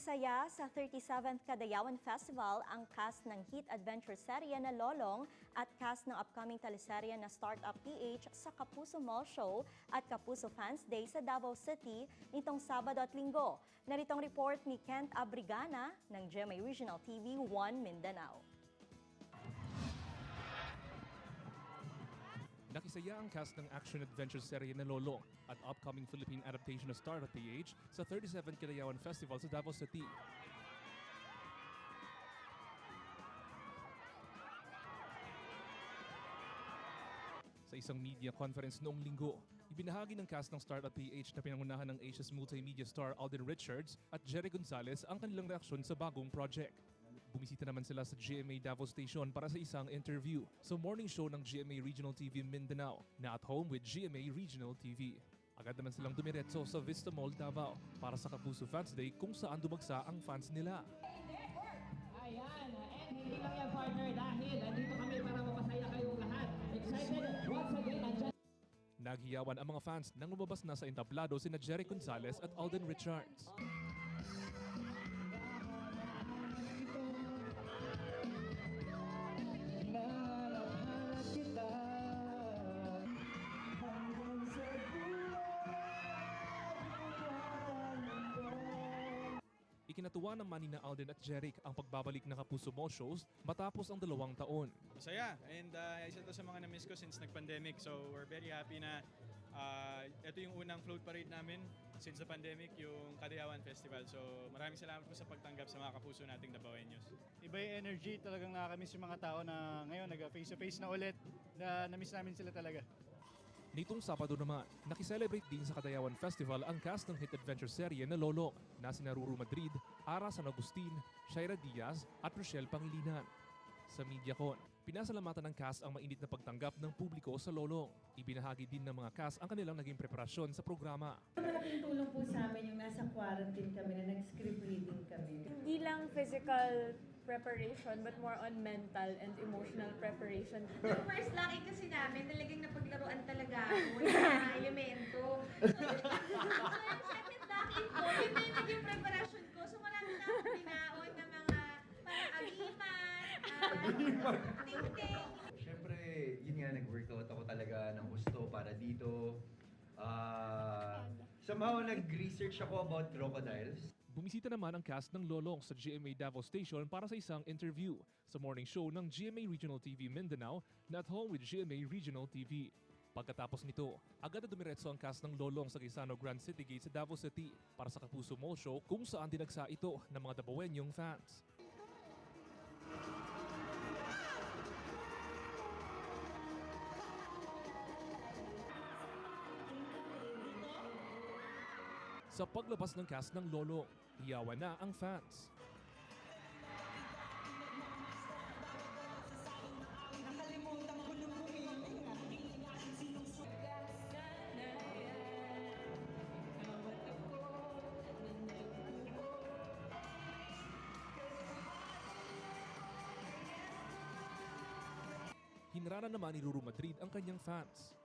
Nagsaya sa 37th Kadayawan Festival ang cast ng hit adventure serye na Lolong at cast ng upcoming teleserye na Startup PH sa Kapuso Mall Show at Kapuso Fans Day sa Davao City nitong Sabado at Linggo. Naritong report ni Kent Abrigana ng GMA Regional TV 1 Mindanao. Nakisaya ang cast ng action-adventure serye na Lolong at upcoming Philippine adaptation of Startup PH sa 37th Kadayawan Festival sa Davao City. Sa isang media conference noong linggo, ibinahagi ng cast ng Startup PH na pinangunahan ng Asia's multimedia star Alden Richards at Jerry Gonzalez ang kanilang reaksyon sa bagong project. Bumisita naman sila sa GMA Davao Station para sa isang interview sa morning show ng GMA Regional TV Mindanao na At Home with GMA Regional TV. Agad naman silang dumiretso sa Vista Mall Davao para sa Kapuso Fans Day kung saan dumagsa ang fans nila. Ayan, and hindi lang yan partner dahil nandito kami para mapasaya kayong lahat. Excited once again, andyan. Naghiyawan ang mga fans nang lumabas na sa entablado sina Jerry Gonzalez at Alden Richards. Ikinatuwa naman ni Alden at Jeric ang pagbabalik ng Kapuso Mall shows matapos ang 2 taon. Masaya, and isa to sa mga na-miss ko since nag-pandemic. So we're very happy na ito yung unang float parade namin since the pandemic, yung Kadayawan Festival. So maraming salamat po sa pagtanggap sa mga kapuso nating Davaoeños. Iba yung energy, talagang nakakamiss yung mga tao na ngayon nag-face-to-face na ulit, na na-miss namin sila talaga. Nitong Sabado naman, nakiselebrate din sa Kadayawan Festival ang cast ng hit adventure serye na Lolong na sina Ruru Madrid, Ara San Agustin, Shaira Diaz at Rochelle Pangilinan. Sa MediaCon, pinasalamatan ng cast ang mainit na pagtanggap ng publiko sa Lolong. Ibinahagi din ng mga cast ang kanilang naging preparasyon sa programa. Malaking tulong po sa amin yung nasa quarantine kami na nag-script reading kami. Hindi lang physical preparation but more on mental and emotional preparation. Yung first laki kasi namin, talagang napaglaruan talaga ako yung mga elemento. So, yung second laki ko, yun na yung naging preparation ko. So, marami na akong binaon na mga parang agimat, ting-ting. Siyempre, yun nga, nag-workout ako talaga ng gusto para dito. Somehow, nag-research ako about crocodiles. Bumisita naman ang cast ng Lolong sa GMA Davao Station para sa isang interview sa morning show ng GMA Regional TV Mindanao na At Home with GMA Regional TV. Pagkatapos nito, agad na dumiretso ang cast ng Lolong sa Quezano Grand City Gate sa Davao City para sa Kapuso Mall Show kung saan dinagsa ito ng mga Davaoeñong fans. Sa paglabas ng cast ng Lolong, hiyawan na ang fans. Hinarana naman ni Ruru Madrid ang kanyang fans.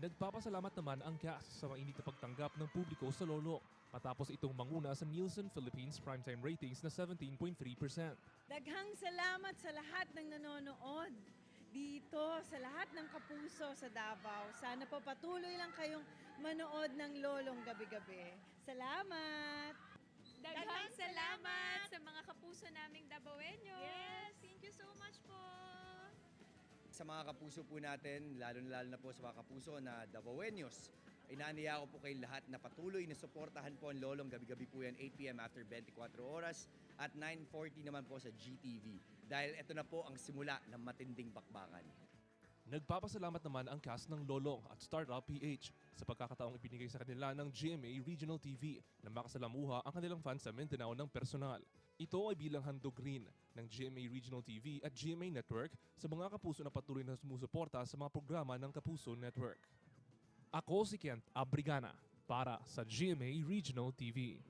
Nagpapasalamat naman ang cast sa mainit na pagtanggap ng publiko sa Lolong matapos itong manguna sa Nielsen Philippines primetime ratings na 17.3%. Daghang salamat sa lahat ng nanonood dito, sa lahat ng kapuso sa Davao. Sana po patuloy lang kayong manood ng Lolong gabi-gabi. Salamat! Daghang salamat sa mga kapuso naming Davaoeños. Yes, thank you so much po. Sa mga kapuso po natin, lalo na po sa mga kapuso na Davaoeños, inaniya ko po kayong lahat na patuloy na suportahan po ang Lolong. Gabi-gabi po yan, 8 p.m. after 24 oras at 9:40 naman po sa GTV. Dahil ito na po ang simula ng matinding bakbakan. Nagpapasalamat naman ang cast ng Lolong at Startup PH sa pagkakataong ibinigay sa kanila ng GMA Regional TV na makasalamuha ang kanilang fans sa Mindanao ng personal. Ito ay bilang handog rin ng GMA Regional TV at GMA Network sa mga kapuso na patuloy na sumusuporta sa mga programa ng Kapuso Network. Ako si Kent Abrigana para sa GMA Regional TV.